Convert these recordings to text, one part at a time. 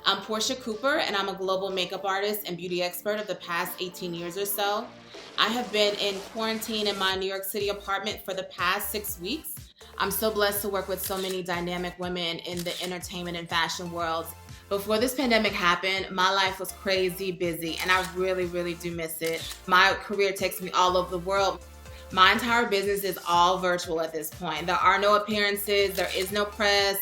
I'm Porsche Cooper, and I'm a global makeup artist and beauty expert of the past 18 years or so. I have been in quarantine in my New York City apartment for the past 6 weeks. I'm so blessed to work with so many dynamic women in the entertainment and fashion worlds. Before this pandemic happened, my life was crazy busy, and I really, really do miss it. My career takes me all over the world. My entire business is all virtual at this point. There are no appearances, there is no press.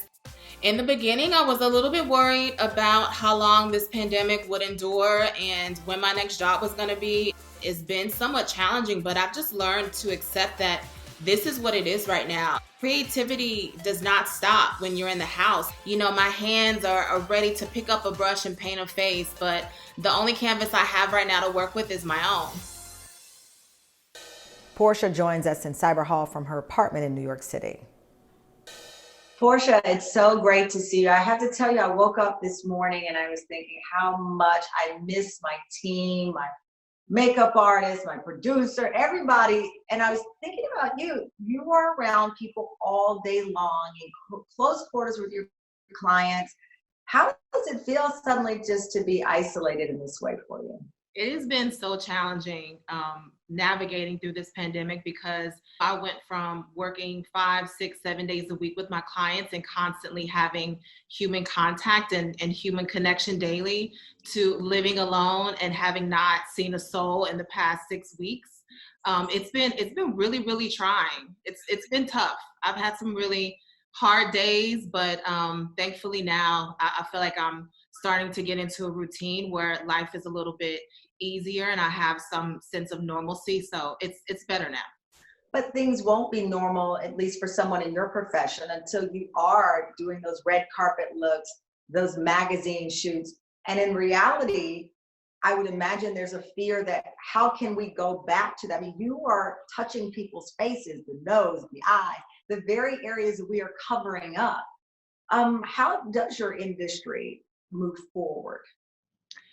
In the beginning, I was a little bit worried about how long this pandemic would endure and when my next job was going to be. It's been somewhat challenging, but I've just learned to accept that this is what it is right now. Creativity does not stop when you're in the house. You know, my hands are ready to pick up a brush and paint a face, but the only canvas I have right now to work with is my own. Porsche joins us in Cyber Hall from her apartment in New York City. Porsche, it's so great to see you. I have to tell you, I woke up this morning and I was thinking how much I miss my team, my makeup artist, my producer, everybody. And I was thinking about you. You are around people all day long in close quarters with your clients. How does it feel suddenly just to be isolated in this way for you? It has been so challenging navigating through this pandemic because I went from working 5, 6, 7 days a week with my clients and constantly having human contact and human connection daily to living alone and having not seen a soul in the past 6 weeks. It's been really, really trying. It's been tough. I've had some really hard days, but thankfully now I feel like I'm starting to get into a routine where life is a little bit easier and I have some sense of normalcy. So it's better now. But things won't be normal, at least for someone in your profession, until you are doing those red carpet looks, those magazine shoots. And in reality, I would imagine there's a fear that how can we go back to that? I mean, you are touching people's faces, the nose, the eyes, the very areas that we are covering up. How does your industry move forward?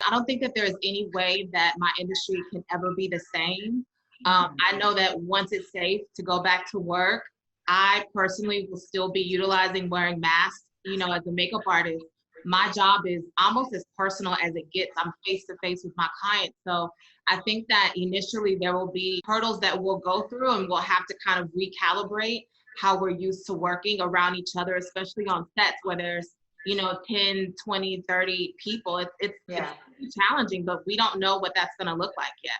I don't think that there is any way that my industry can ever be the same. I know that once it's safe to go back to work, I personally will still be utilizing wearing masks. You know, as a makeup artist, my job is almost as personal as it gets. I'm face to face with my clients. So I think that initially there will be hurdles that we'll go through and we'll have to kind of recalibrate how we're used to working around each other, especially on sets where there's 10, 20, 30 people. It's challenging, but we don't know what that's going to look like yet.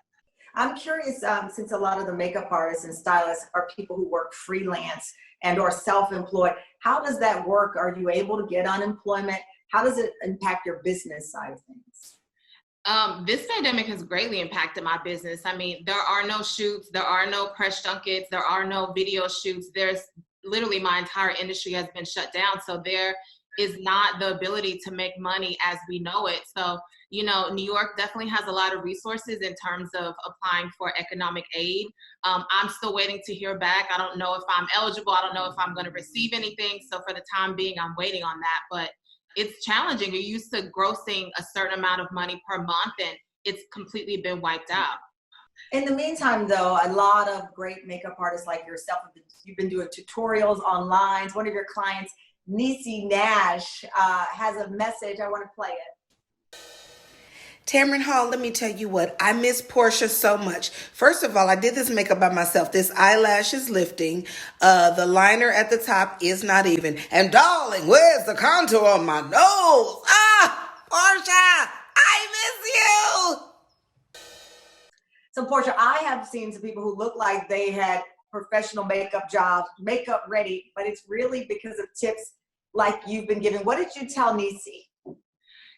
I'm curious, since a lot of the makeup artists and stylists are people who work freelance and or self-employed, how does that work? Are you able to get unemployment? How does it impact your business side of things? This pandemic has greatly impacted my business. I mean, there are no shoots, there are no press junkets, there are no video shoots. There's literally my entire industry has been shut down. So there is not the ability to make money as we know it. So, New York definitely has a lot of resources in terms of applying for economic aid. I'm still waiting to hear back. I don't know if I'm eligible. I don't know if I'm going to receive anything. So for the time being, I'm waiting on that. But it's challenging. You're used to grossing a certain amount of money per month, and it's completely been wiped out. In the meantime, though, a lot of great makeup artists like yourself, you've been doing tutorials online. One of your clients, Niecy Nash, has a message. I want to play it. Tamron Hall, let me tell you what, I miss Porsche so much. First of all, I did this makeup by myself. This eyelash is lifting. The liner at the top is not even. And darling, where's the contour on my nose? Porsche, I miss you. So Porsche, I have seen some people who look like they had professional makeup jobs, makeup ready, but it's really because of tips like you've been giving. What did you tell Niecy?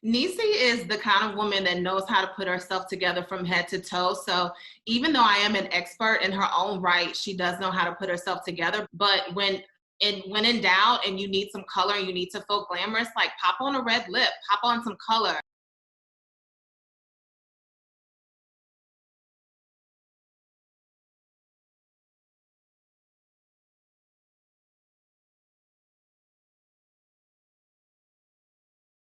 Niecy is the kind of woman that knows how to put herself together from head to toe. So even though I am an expert in her own right, she does know how to put herself together. But when in doubt and you need some color and you need to feel glamorous, like pop on a red lip, pop on some color.